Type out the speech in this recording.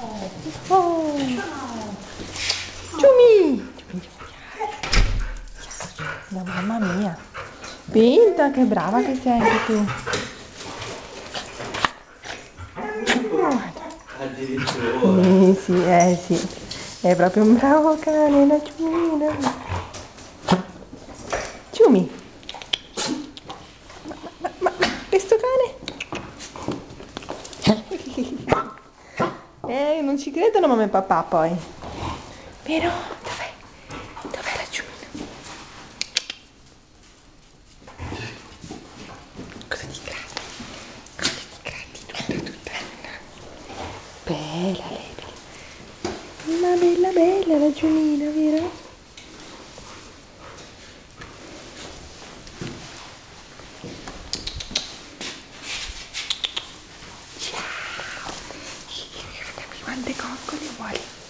Oh, Ciumi! No, mamma mia. Pinta, che brava che sei anche tu. Addirittura. Sì. È proprio un bravo cane, la Ciumina. Ciumi. Questo cane? Non ci credono mamma e papà poi. Vero? Dov'è? Dov'è la Ciumina? Cosa ti gratti? Cosa ti gratti? Tutta. Bella lei. Ma bella la Ciumina, vero? Ciao. Guardami quante coccole vuole.